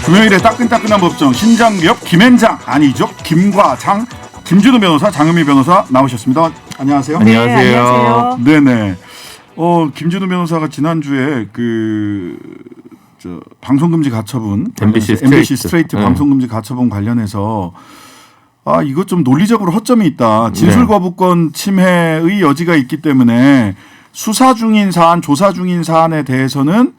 금요일에 따끈따끈한 법정 신장기업 김앤장 아니죠 김과장 김준우 변호사 장현미 변호사 나오셨습니다. 안녕하세요. 네, 안녕하세요. 네네. 김준우 변호사가 지난주에 방송금지 가처분 MBC 스트레이트 방송금지 가처분 관련해서 이것 좀 논리적으로 허점이 있다. 진술거부권 침해의 여지가 있기 때문에 수사 중인 사안, 조사 중인 사안에 대해서는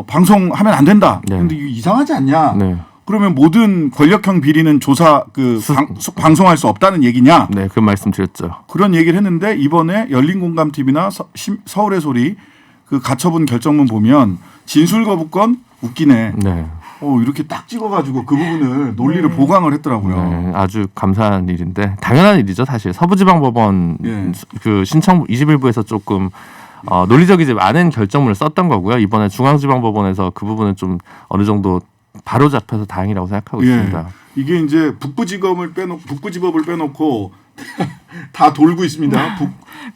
방송하면 안 된다. 그런데 이거 이상하지 않냐? 네. 그러면 모든 권력형 비리는 방송할 수 없다는 얘기냐? 네, 그 말씀 드렸죠. 그런 얘기를 했는데 이번에 열린공감TV나 서울의 소리 그 가처분 결정문 보면 진술거부권 웃기네. 네. 이렇게 딱 찍어가지고 그 부분을 논리를 보강을 했더라고요. 네, 아주 감사한 일인데 당연한 일이죠, 사실. 서부지방법원 그 신청 21부에서 조금 논리적이지 않은 결정문을 썼던 거고요. 이번에 중앙지방법원에서 그 부분은 좀 어느 정도 바로 잡혀서 다행이라고 생각하고 있습니다. 이게 이제 북부지법을 빼놓고 다 돌고 있습니다.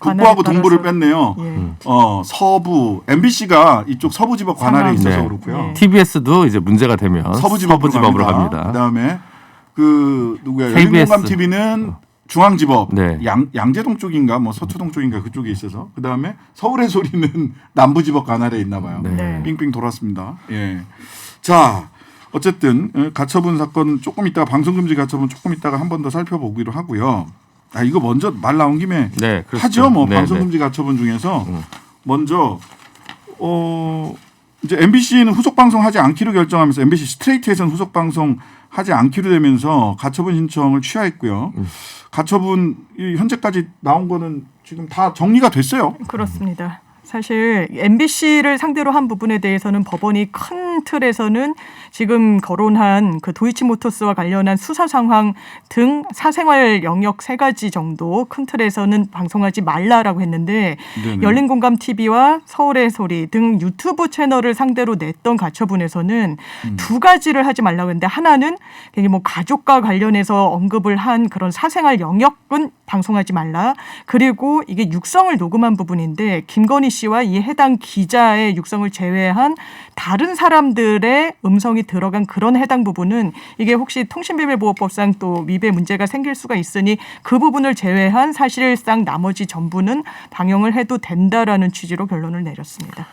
북부하고 동부를 뺐네요. 서부 MBC가 이쪽 서부지법 관할에 있어서 그렇고요. TBS도 이제 문제가 되면 서부지법으로 갑니다. 그다음에 누구야? 열린공감TV는 중앙지법 양재동 쪽인가 서초동 쪽인가 그쪽에 있어서 그다음에 서울의 소리는 남부지법 관할에 있나 봐요. 빙빙 돌았습니다. 자, 어쨌든 가처분 사건 조금 있다가 방송금지 가처분 조금 있다가 한 번 더 살펴보기로 하고요. 이거 먼저 말 나온 김에 하죠. 방송금지 가처분 중에서 먼저 이제 MBC는 후속 방송하지 않기로 결정하면서 MBC 스트레이트에서는 후속 방송하지 않기로 되면서 가처분 신청을 취하했고요. 가처분 현재까지 나온 거는 지금 다 정리가 됐어요. 그렇습니다. 사실 MBC를 상대로 한 부분에 대해서는 법원이 큰 틀에서는 지금 거론한 그 도이치모터스와 관련한 수사 상황 등 사생활 영역 3가지 정도 큰 틀에서는 방송하지 말라라고 했는데 열린공감TV와 서울의 소리 등 유튜브 채널을 상대로 냈던 가처분에서는 2가지를 하지 말라고 했는데 하나는 굉장히 가족과 관련해서 언급을 한 그런 사생활 영역은 방송하지 말라. 그리고 이게 육성을 녹음한 부분인데 김건희 씨와 이 해당 기자의 육성을 제외한 다른 사람들의 음성이 들어간 그런 해당 부분은 이게 혹시 통신비밀보호법상 또 위배 문제가 생길 수가 있으니 그 부분을 제외한 사실상 나머지 전부는 방영을 해도 된다라는 취지로 결론을 내렸습니다.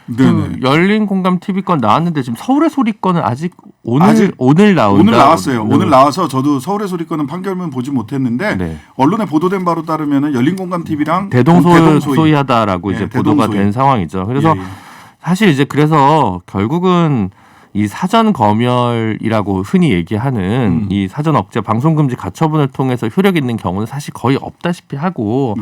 열린공감TV 건 나왔는데 지금 서울의 소리 건은 아직 오늘 나온다. 오늘 나왔어요. 오늘 나와서 저도 서울의 소리 건은 판결문 보지 못했는데 언론에 보도된 바로 따르면 열린공감TV랑 대동소이하다라고 이제 보도가 된 상황이죠. 그래서 사실 이제 그래서 결국은 이 사전 검열이라고 흔히 얘기하는 이 사전 억제 방송금지 가처분을 통해서 효력 있는 경우는 사실 거의 없다시피 하고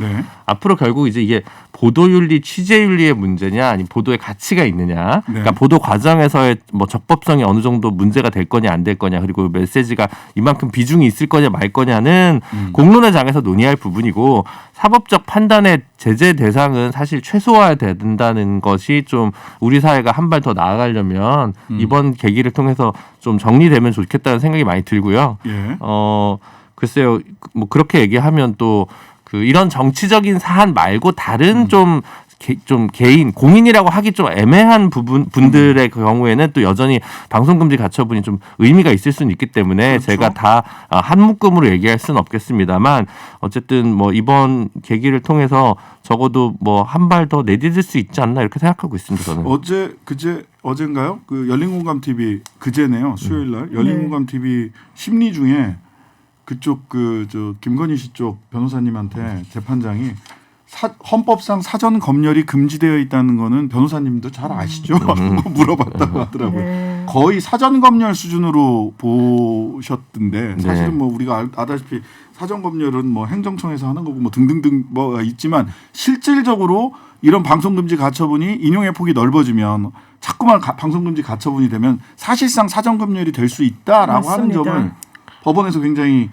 앞으로 결국 이제 이게 보도윤리, 취재윤리의 문제냐 아니면 보도의 가치가 있느냐 그러니까 보도 과정에서의 적법성이 어느 정도 문제가 될 거냐 안 될 거냐 그리고 메시지가 이만큼 비중이 있을 거냐 말 거냐는 공론의 장에서 논의할 부분이고 사법적 판단의 제재 대상은 사실 최소화해야 된다는 것이 좀 우리 사회가 한 발 더 나아가려면 이번 계기를 통해서 좀 정리되면 좋겠다는 생각이 많이 들고요. 글쎄요, 그렇게 얘기하면 또 이런 정치적인 사안 말고 다른 좀 개인 공인이라고 하기 좀 애매한 분들의 경우에는 또 여전히 방송금지 가처분이 좀 의미가 있을 수는 있기 때문에 제가 다 한 묶음으로 얘기할 수는 없겠습니다만 어쨌든 이번 계기를 통해서 적어도 한 발 더 내디딜 수 있지 않나 이렇게 생각하고 있습니다. 저는 어젠가요? 그 열린공감TV 그제네요. 수요일날 열린공감TV 심리 중에 그쪽 김건희 씨 쪽 변호사님한테 재판장이 헌법상 사전 검열이 금지되어 있다는 거는 변호사님도 잘 아시죠? 물어봤다고 하더라고요. 거의 사전 검열 수준으로 보셨던데 사실은 우리가 알다시피 사전 검열은 행정청에서 하는 거고 등등등 있지만 실질적으로 이런 방송금지 가처분이 인용의 폭이 넓어지면 자꾸만 방송금지 가처분이 되면 사실상 사전 검열이 될 수 있다라고 하는 점을 법원에서 굉장히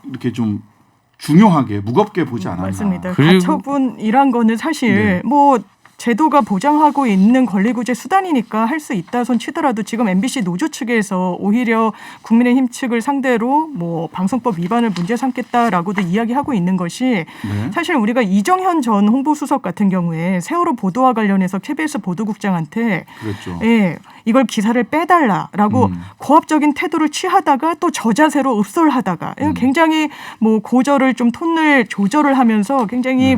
이렇게 좀 중요하게 무겁게 보지 않았나. 맞습니다. 가처분이란 거는 사실 제도가 보장하고 있는 권리구제 수단이니까 할 수 있다 손 치더라도 지금 MBC 노조 측에서 오히려 국민의힘 측을 상대로 뭐 방송법 위반을 문제 삼겠다라고도 이야기하고 있는 것이 네. 사실 우리가 이정현 전 홍보수석 같은 경우에 세월호 보도와 관련해서 KBS 보도국장한테 그랬죠. 예, 이걸 기사를 빼달라라고 고압적인 태도를 취하다가 또 저자세로 읍솔하다가 굉장히 뭐 고절을 좀 톤을 조절을 하면서 굉장히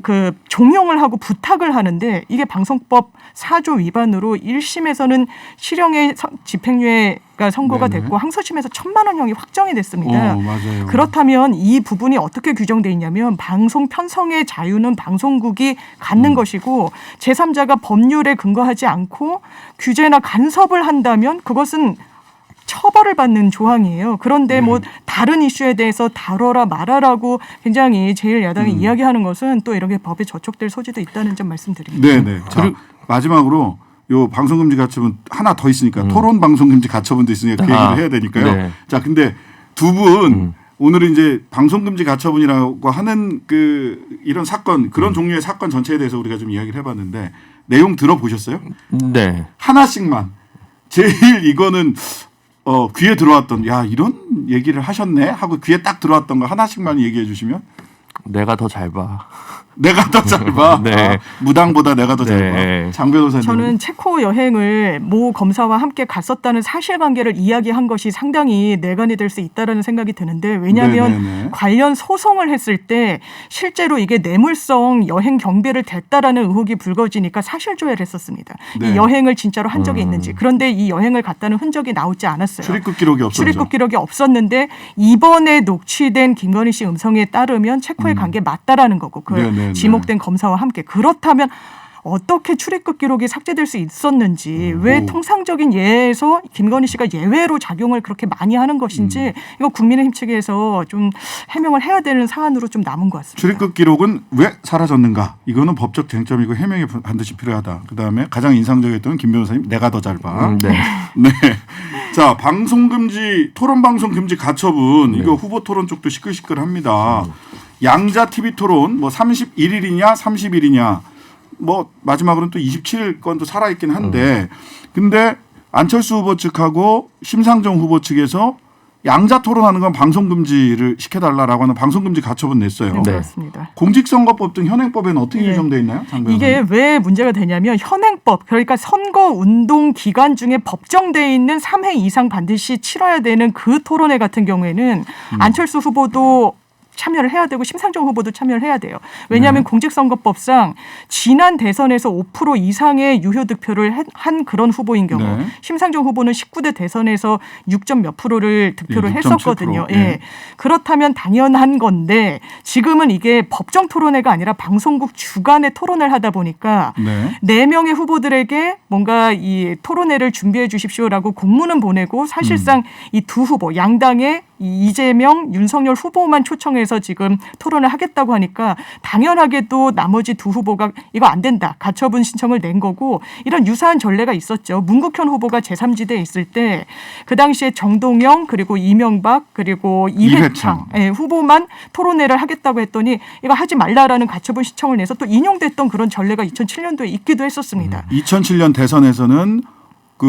그 종용을 하고 부탁을 하는데 이게 방송법 4조 위반으로 1심에서는 실형의 집행유예가 선고가 네네. 됐고 항소심에서 1,000만 원형이 확정이 됐습니다. 맞아요. 그렇다면 이 부분이 어떻게 규정돼 있냐면 방송 편성의 자유는 방송국이 갖는 것이고 제3자가 법률에 근거하지 않고 규제나 간섭을 한다면 그것은 처벌을 받는 조항이에요. 그런데 뭐 다른 이슈에 대해서 다뤄라 말아라고 굉장히 제1야당이 이야기하는 것은 또 이렇게 법에 저촉될 소지도 있다는 점 말씀드립니다. 네네. 자, 마지막으로 요 방송금지 가처분 하나 더 있으니까 토론 방송금지 가처분도 있으니까 그 얘기를 해야 되니까요. 네. 자, 근데 두 분 오늘은 이제 방송금지 가처분이라고 하는 그 이런 사건 그런 종류의 사건 전체에 대해서 우리가 좀 이야기를 해봤는데 내용 들어보셨어요? 네. 하나씩만 제일 이거는 귀에 들어왔던 야 이런 얘기를 하셨네 하고 귀에 딱 들어왔던 거 하나씩만 얘기해 주시면. 내가 더 잘 봐. 내가 더 잘 봐. 네. 무당보다 내가 더 잘 네. 봐. 장 변호사님. 저는 체코 여행을 모 검사와 함께 갔었다는 사실관계를 이야기한 것이 상당히 내관이 될 수 있다라는 생각이 드는데 왜냐하면 네네네. 관련 소송을 했을 때 실제로 이게 뇌물성 여행 경비를 댔다라는 의혹이 불거지니까 사실조회를 했었습니다. 네. 이 여행을 진짜로 한 적이 있는지. 그런데 이 여행을 갔다는 흔적이 나오지 않았어요. 출입국 기록이 없었죠. 출입국 기록이 없었는데 이번에 녹취된 김건희 씨 음성에 따르면 체코에 간 게 맞다라는 거고 그 네네네. 지목된 검사와 함께 그렇다면 어떻게 출입국 기록이 삭제될 수 있었는지 왜 통상적인 예에서 김건희 씨가 예외로 작용을 그렇게 많이 하는 것인지 이거 국민의힘 측에서 좀 해명을 해야 되는 사안으로 좀 남은 것 같습니다. 출입국 기록은 왜 사라졌는가? 이거는 법적 쟁점이고 해명이 반드시 필요하다. 그다음에 가장 인상적이었던 김 변호사님 내가 더 잘 봐. 네. 네. 자, 방송금지 토론 방송 금지 가처분 이거 후보 토론 쪽도 시끌시끌합니다. 양자 TV 토론 뭐 31일이냐 30일이냐 뭐 마지막으로는 또 27일 건도 살아있긴 한데 근데 안철수 후보 측하고 심상정 후보 측에서 양자 토론하는 건 방송금지를 시켜달라라고 하는 방송금지 가처분 냈어요. 네, 그렇습니다. 공직선거법 등 현행법에는 어떻게 규정되어 있나요? 장 변호사님? 이게 왜 문제가 되냐면 현행법 그러니까 선거운동 기간 중에 법정돼 있는 3회 이상 반드시 치러야 되는 그 토론회 같은 경우에는 안철수 후보도 참여를 해야 되고 심상정 후보도 참여를 해야 돼요. 왜냐하면 공직선거법상 지난 대선에서 5% 이상의 유효 득표를 한 그런 후보인 경우 네. 심상정 후보는 19대 대선에서 6점 몇 프로를 득표를 예, 6.7%. 했었거든요. 예. 예. 그렇다면 당연한 건데 지금은 이게 법정 토론회가 아니라 방송국 주간에 토론을 하다 보니까 네. 4명의 후보들에게 뭔가 이 토론회를 준비해 주십시오라고 공문은 보내고 사실상 이 두 후보 양당의 이재명, 윤석열 후보만 초청해서 지금 토론을 하겠다고 하니까 당연하게도 나머지 두 후보가 이거 안 된다. 가처분 신청을 낸 거고 이런 유사한 전례가 있었죠. 문국현 후보가 제3지대에 있을 때 그 당시에 정동영 그리고 이명박 그리고 이회창 예, 후보만 토론회를 하겠다고 했더니 이거 하지 말라라는 가처분 신청을 내서 또 인용됐던 그런 전례가 2007년도에 있기도 했었습니다. 2007년 대선에서는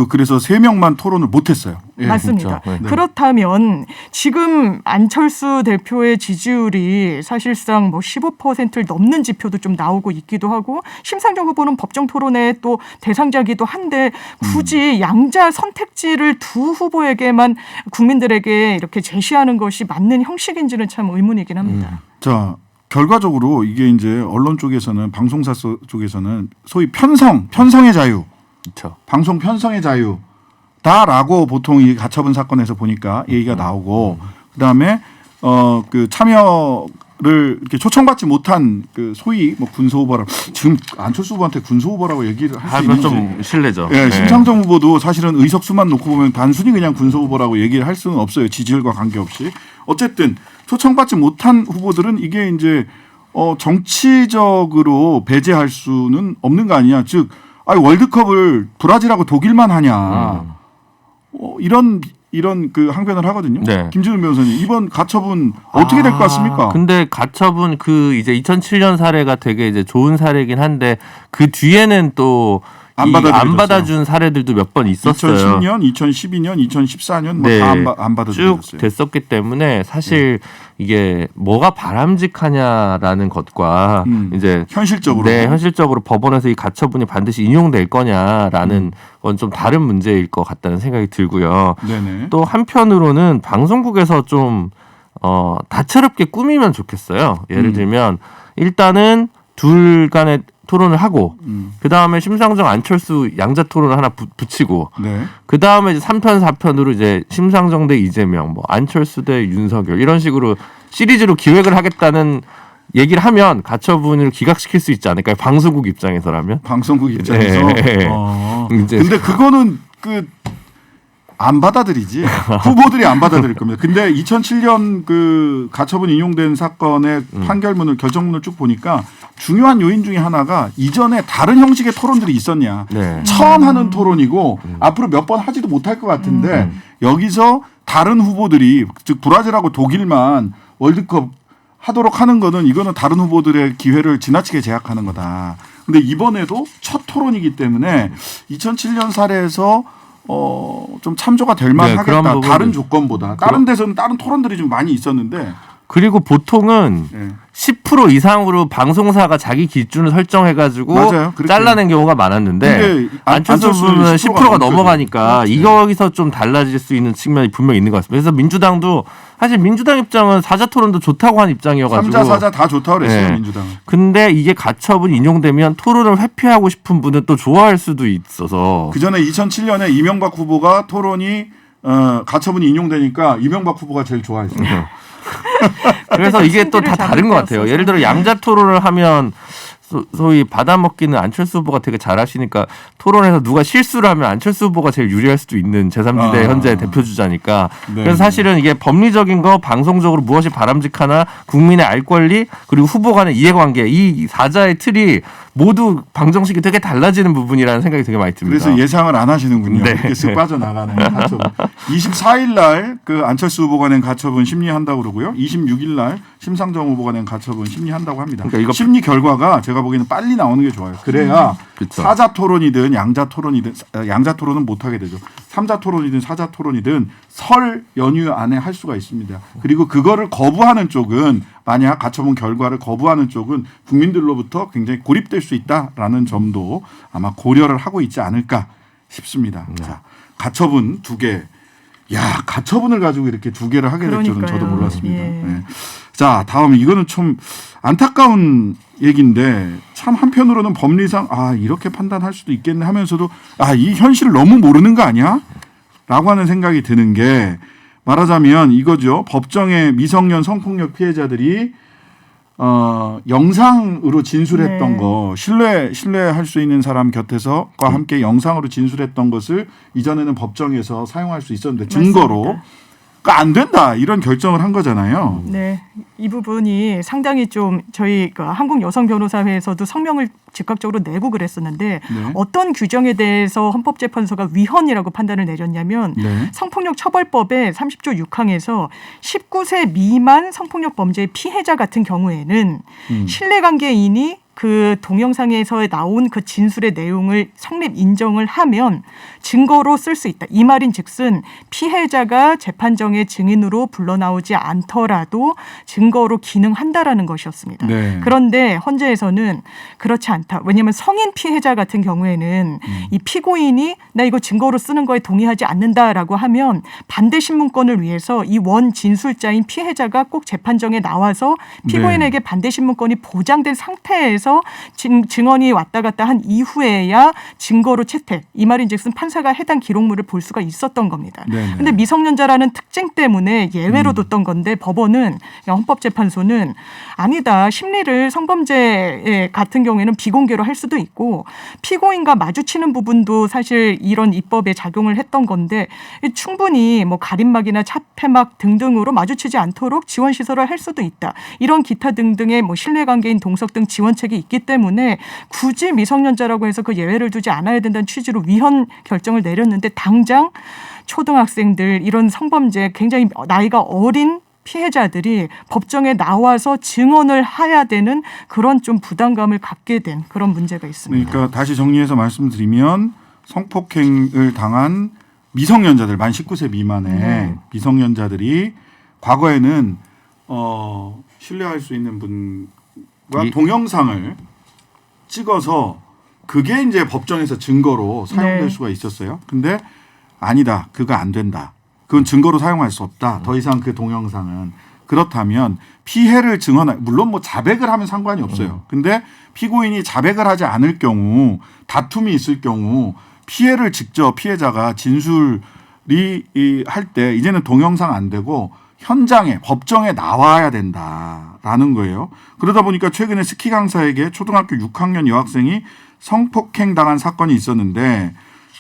그래서 3명만 토론을 못했어요. 예. 맞습니다. 그렇죠. 네. 그렇다면 지금 안철수 대표의 지지율이 사실상 뭐 15%를 넘는 지표도 좀 나오고 있기도 하고 심상정 후보는 법정 토론회 또 대상자기도 한데 굳이 양자 선택지를 두 후보에게만 국민들에게 이렇게 제시하는 것이 맞는 형식인지는 참 의문이긴 합니다. 자, 결과적으로 이게 이제 언론 쪽에서는 방송사 쪽에서는 소위 편성의 자유, 그렇죠. 방송 편성의 자유다라고 보통 이 가처분 사건에서 보니까 얘기가 나오고 그다음에 그 참여를 이렇게 초청받지 못한 그 소위 뭐 군소 후보라고 지금 안철수 후보한테 군소 후보라고 얘기를 할 수 하면 있는지 좀 실례죠. 예, 네. 심상정 후보도 사실은 의석수만 놓고 보면 단순히 그냥 군소 후보라고 얘기를 할 수는 없어요. 지지율과 관계없이. 어쨌든 초청받지 못한 후보들은 이게 이제 정치적으로 배제할 수는 없는 거 아니냐. 즉 월드컵을 브라질하고 독일만 하냐. 이런 이런 그 항변을 하거든요. 네. 김진우 변호사님 이번 가처분 어떻게 될 것 같습니까? 근데 가처분 그 이제 2007년 사례가 되게 이제 좋은 사례긴 한데 그 뒤에는 또 안 받아준 사례들도 몇 번 있었어요. 2010년, 2012년, 2014년 뭐 네. 다 안 받아줬어요. 쭉 됐었기 때문에 사실 이게 뭐가 바람직하냐라는 것과 이제 현실적으로 현실적으로 법원에서 이 가처분이 반드시 인용될 거냐라는 건 좀 다른 문제일 것 같다는 생각이 들고요. 네네. 또 한편으로는 방송국에서 좀 다채롭게 꾸미면 좋겠어요. 예를 들면 일단은 둘 간의 토론을 하고 그 다음에 심상정 안철수 양자 토론을 하나 붙이고 네. 그 다음에 이제 3편 4편으로 이제 심상정 대 이재명, 뭐 안철수 대 윤석열 이런 식으로 시리즈로 기획을 하겠다는 얘기를 하면 가처분을 기각시킬 수 있지 않을까요? 방송국 입장에서라면. 방송국 입장에서. 네. 근데 그거는 안 받아들이지. 후보들이 안 받아들일 겁니다. 근데 2007년 그 가처분 인용된 사건의 판결문을 결정문을 쭉 보니까 중요한 요인 중에 하나가 이전에 다른 형식의 토론들이 있었냐. 네. 처음 하는 토론이고 앞으로 몇 번 하지도 못할 것 같은데 여기서 다른 후보들이 즉 브라질하고 독일만 월드컵 하도록 하는 거는 이거는 다른 후보들의 기회를 지나치게 제약하는 거다. 근데 이번에도 첫 토론이기 때문에 2007년 사례에서 좀 참조가 될 만하겠다. 다른 조건보다. 다른 데서는 다른 토론들이 좀 많이 있었는데. 그리고 보통은 10% 이상으로 방송사가 자기 기준을 설정해가지고 맞아요. 잘라낸 경우가 많았는데 안철수 후보는 10%가 넘어가니까 이거기서 좀 달라질 수 있는 측면이 분명히 있는 것 같습니다. 그래서 민주당도 사실 민주당 입장은 사자 토론도 좋다고 한 입장이어가지고 3자 4자 다 좋다고 그랬어요. 네. 민주당은. 근데 이게 가처분 인용되면 토론을 회피하고 싶은 분은 또 좋아할 수도 있어서 그전에 2007년에 이명박 후보가 토론이 가처분이 인용되니까 이명박 후보가 제일 좋아했어요. 그래서 이게 또 다 다른 것 같아요. 예를 들어 양자 토론을 하면 소위 받아먹기는 안철수 후보가 되게 잘하시니까 토론에서 누가 실수를 하면 안철수 후보가 제일 유리할 수도 있는 제3지대 현재 대표주자니까. 네. 그래서 사실은 이게 법리적인 거 방송적으로 무엇이 바람직하나 국민의 알 권리 그리고 후보 간의 이해관계 이 사자의 틀이 모두 방정식이 되게 달라지는 부분이라는 생각이 되게 많이 듭니다. 그래서 예상을 안 하시는군요. 네. 이렇게 쓱 빠져나가는 가처분. 24일 날 그 안철수 후보가 낸 가처분 심리한다고 그러고요. 26일 날 심상정 후보가 낸 가처분 심리한다고 합니다. 그러니까 이거 심리 결과가 제가 보기에는 빨리 나오는 게 좋아요. 그래야 그쵸. 사자 토론이든 양자 토론이든 양자 토론은 못 하게 되죠. 3자 토론이든 사자 토론이든 설 연휴 안에 할 수가 있습니다. 그리고 그거를 거부하는 쪽은 만약 가처분 결과를 거부하는 쪽은 국민들로부터 굉장히 고립될 수 있다라는 점도 아마 고려를 하고 있지 않을까 싶습니다. 네. 자, 가처분 2개. 야, 가처분을 가지고 이렇게 2개를 하게 될 줄은 저도 몰랐습니다. 예. 네. 자, 다음 이거는 좀 안타까운 얘기인데 참 한편으로는 법리상 이렇게 판단할 수도 있겠네 하면서도 이 현실을 너무 모르는 거 아니야? 라고 하는 생각이 드는 게 말하자면 이거죠. 법정에 미성년 성폭력 피해자들이 영상으로 진술했던 거 신뢰할 수 있는 사람 곁에서과 함께 영상으로 진술했던 것을 이전에는 법정에서 사용할 수 있었는데 증거로 맞습니다. 안 된다 이런 결정을 한 거잖아요. 네, 이 부분이 상당히 좀 저희 한국 여성 변호사회에서도 성명을 즉각적으로 내고 그랬었는데 어떤 규정에 대해서 헌법재판소가 위헌이라고 판단을 내렸냐면 성폭력 처벌법의 30조 6항에서 19세 미만 성폭력 범죄의 피해자 같은 경우에는 신뢰관계인이 그 동영상에서 나온 그 진술의 내용을 성립 인정을 하면 증거로 쓸 수 있다. 이 말인즉슨 피해자가 재판정의 증인으로 불러나오지 않더라도 증거로 기능한다라는 것이었습니다. 네. 그런데 헌재에서는 그렇지 않다. 왜냐하면 성인 피해자 같은 경우에는 이 피고인이 나 이거 증거로 쓰는 거에 동의하지 않는다라고 하면 반대 신문권을 위해서 이 원 진술자인 피해자가 꼭 재판정에 나와서 피고인에게 반대 신문권이 보장된 상태에서 증언이 왔다 갔다 한 이후에야 증거로 채택. 이 말인즉슨 판사가 해당 기록물을 볼 수가 있었던 겁니다. 그런데 미성년자라는 특징 때문에 예외로 뒀던 건데 법원은 헌법재판소는 아니다. 심리를 성범죄 같은 경우에는 비공개로 할 수도 있고 피고인과 마주치는 부분도 사실 이런 입법에 작용을 했던 건데 충분히 뭐 가림막이나 차폐막 등등으로 마주치지 않도록 지원 시설을 할 수도 있다. 이런 기타 등등의 뭐 신뢰관계인 동석 등 지원책이 있기 때문에 굳이 미성년자라고 해서 그 예외를 두지 않아야 된다는 취지로 위헌 결정을 내렸는데 당장 초등학생들 이런 성범죄 굉장히 나이가 어린 피해자들이 법정에 나와서 증언을 해야 되는 그런 좀 부담감을 갖게 된 그런 문제가 있습니다. 그러니까 다시 정리해서 말씀드리면 성폭행을 당한 미성년자들 만 19세 미만의 미성년자들이 과거에는 신뢰할 수 있는 분과 동영상을 찍어서 그게 이제 법정에서 증거로 사용될 수가 있었어요. 근데 아니다. 그거 안 된다. 그건 증거로 사용할 수 없다. 더 이상 그 동영상은. 그렇다면 피해를 물론 뭐 자백을 하면 상관이 없어요. 근데 피고인이 자백을 하지 않을 경우 다툼이 있을 경우 피해를 직접 피해자가 진술이 할 때 이제는 동영상 안 되고 현장에 법정에 나와야 된다라는 거예요. 그러다 보니까 최근에 스키 강사에게 초등학교 6학년 여학생이 성폭행 당한 사건이 있었는데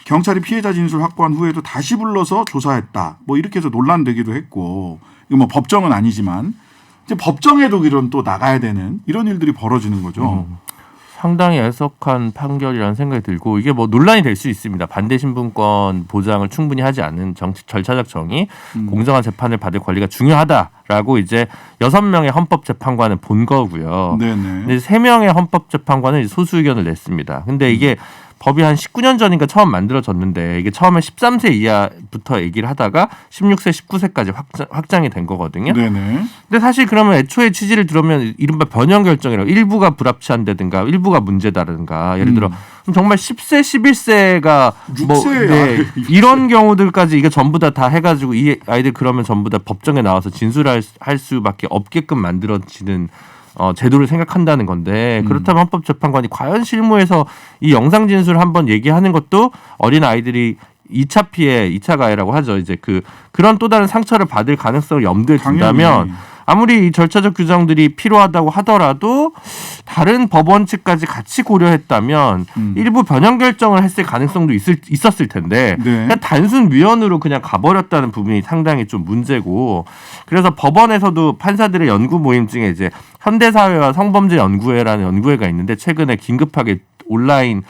경찰이 피해자 진술 확보한 후에도 다시 불러서 조사했다. 뭐 이렇게 해서 논란되기도 했고 이거 뭐 법정은 아니지만 이제 법정에도 이런 또 나가야 되는 이런 일들이 벌어지는 거죠. 상당히 애석한 판결이라는 생각이 들고 이게 뭐 논란이 될 수 있습니다. 반대 신분권 보장을 충분히 하지 않은 절차적 정의, 공정한 재판을 받을 권리가 중요하다라고 이제 6명의 헌법재판관은 본 거고요. 네네. 근데 3명의 헌법재판관은 소수 의견을 냈습니다. 근데 이게 법이 한 19년 전인가 처음 만들어졌는데 이게 처음에 13세 이하부터 얘기를 하다가 16세, 19세까지 확장이 된 거거든요. 네네. 근데 사실 그러면 애초에 취지를 들으면 이른바 변형 결정이라고 일부가 불합치한다든가 일부가 문제다든가 예를 들어 정말 10세, 11세가 뭐 6세 이런 경우들까지 이게 전부 다 해가지고 이 아이들 그러면 전부 다 법정에 나와서 진술할 수밖에 없게끔 만들어지는 제도를 생각한다는 건데 그렇다면 헌법재판관이 과연 실무에서 이 영상 진술을 한번 얘기하는 것도 어린 아이들이 2차 피해, 2차 가해라고 하죠. 이제 그런 또 다른 상처를 받을 가능성을 염두에 둔다면 아무리 이 절차적 규정들이 필요하다고 하더라도 다른 법원 측까지 같이 고려했다면 일부 변형 결정을 했을 가능성도 있었을 텐데 그냥 단순 위헌으로 그냥 가버렸다는 부분이 상당히 좀 문제고 그래서 법원에서도 판사들의 연구 모임 중에 이제 현대사회와 성범죄 연구회라는 연구회가 있는데 최근에 긴급하게 온라인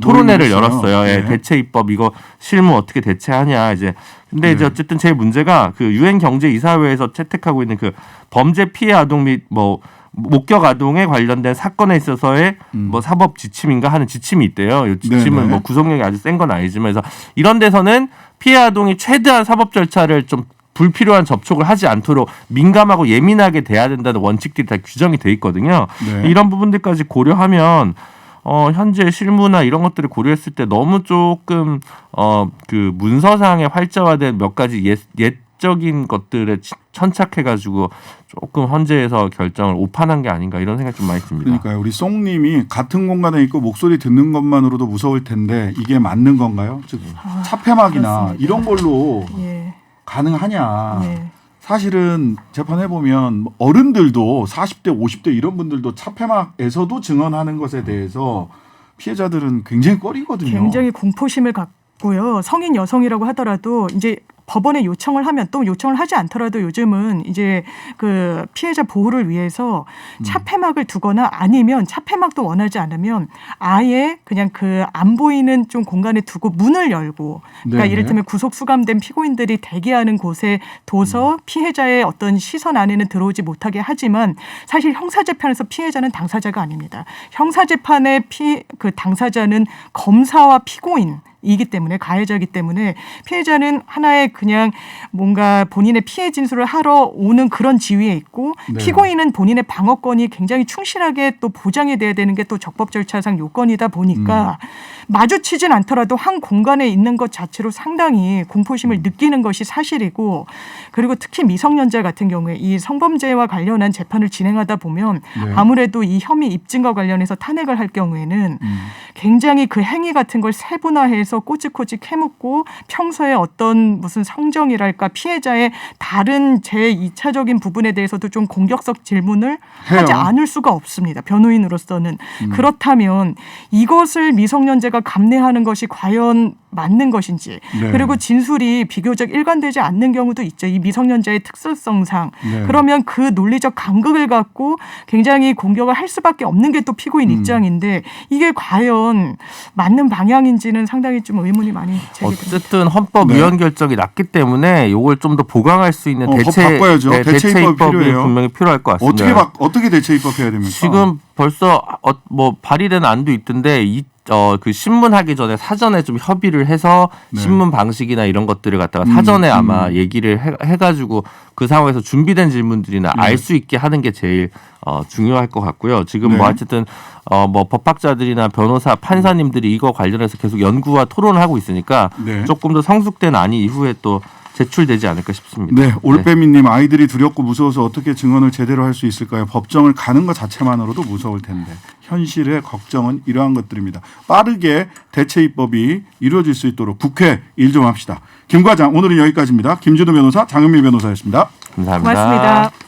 토론회를 열었어요. 네. 대체 입법 이거 실무 어떻게 대체하냐 이제. 근데 이제 어쨌든 제일 문제가 그 유엔 경제 이사회에서 채택하고 있는 그 범죄 피해 아동 및 뭐 목격 아동에 관련된 사건에 있어서의 뭐 사법 지침인가 하는 지침이 있대요. 이 지침은 네네. 뭐 구속력이 아주 센 건 아니지만 그래서 이런 데서는 피해 아동이 최대한 사법 절차를 좀 불필요한 접촉을 하지 않도록 민감하고 예민하게 돼야 된다는 원칙들이 다 규정이 돼 있거든요. 네. 이런 부분들까지 고려하면 현재 실무나 이런 것들을 고려했을 때 너무 조금 그 문서상에 활자화된 몇 가지 옛적인 것들에 천착해가지고 조금 헌재에서 결정을 오판한 게 아닌가 이런 생각이 좀 많이 듭니다. 그러니까요. 우리 송님이 같은 공간에 있고 목소리 듣는 것만으로도 무서울 텐데 이게 맞는 건가요? 즉 차폐막이나 그렇습니다. 이런 걸로 예. 가능하냐. 예. 사실은 재판해보면 어른들도 40대 50대 이런 분들도 차폐막에서도 증언하는 것에 대해서 피해자들은 굉장히 꺼리거든요. 굉장히 공포심을 갖고요. 성인 여성이라고 하더라도 이제 법원에 요청을 하면 또 요청을 하지 않더라도 요즘은 이제 그 피해자 보호를 위해서 차폐막을 두거나 아니면 차폐막도 원하지 않으면 아예 그냥 그 안 보이는 좀 공간에 두고 문을 열고 그러니까 네네. 이를테면 구속 수감된 피고인들이 대기하는 곳에 둬서 피해자의 어떤 시선 안에는 들어오지 못하게 하지만 사실 형사재판에서 피해자는 당사자가 아닙니다. 형사재판의 그 당사자는 검사와 피고인 이기 때문에 가해자이기 때문에 피해자는 하나의 그냥 뭔가 본인의 피해 진술을 하러 오는 그런 지위에 있고 네. 피고인은 본인의 방어권이 굉장히 충실하게 또 보장이 돼야 되는 게 또 적법 절차상 요건이다 보니까 마주치진 않더라도 한 공간에 있는 것 자체로 상당히 공포심을 느끼는 것이 사실이고 그리고 특히 미성년자 같은 경우에 이 성범죄와 관련한 재판을 진행하다 보면 네. 아무래도 이 혐의 입증과 관련해서 탄핵을 할 경우에는 굉장히 그 행위 같은 걸 세분화해서 꼬치꼬치 캐묻고 평소에 어떤 무슨 성정이랄까 피해자의 다른 제2차적인 부분에 대해서도 좀 공격적 질문을 하지 해요. 않을 수가 없습니다. 변호인으로서는. 그렇다면 이것을 미성년자가 감내하는 것이 과연 맞는 것인지 네. 그리고 진술이 비교적 일관되지 않는 경우도 있죠. 이 미성년자의 특수성상. 네. 그러면 그 논리적 간극을 갖고 굉장히 공격을 할 수밖에 없는 게 또 피고인 입장인데 이게 과연 맞는 방향인지는 상당히 부분이 좀 의문이 많이 제기됩니다. 어쨌든 헌법 위헌 결정이 났기 때문에 이걸 좀 더 보강할 수 있는 법 바꿔야죠. 대체 입법이 필요해요. 분명히 필요할 것 같습니다. 어떻게 대체 입법해야 됩니까? 지금 벌써 뭐 발의된 안도 있던데 그 신문하기 전에 사전에 좀 협의를 해서 네. 신문 방식이나 이런 것들을 갖다가 사전에 아마 얘기를 해가지고 그 상황에서 준비된 질문들이나 알 수 있게 하는 게 제일 중요할 것 같고요. 지금 네. 뭐 어쨌든 뭐 법학자들이나 변호사, 판사님들이 이거 관련해서 계속 연구와 토론을 하고 있으니까 네. 조금 더 성숙된 안이 이후에 또 제출되지 않을까 싶습니다. 네, 올빼미님 아이들이 두렵고 무서워서 어떻게 증언을 제대로 할 수 있을까요? 법정을 가는 것 자체만으로도 무서울 텐데 현실의 걱정은 이러한 것들입니다. 빠르게 대체 입법이 이루어질 수 있도록 국회 일 좀 합시다. 김 과장 오늘은 여기까지입니다. 김준우 변호사, 장현미 변호사였습니다. 감사합니다. 고맙습니다.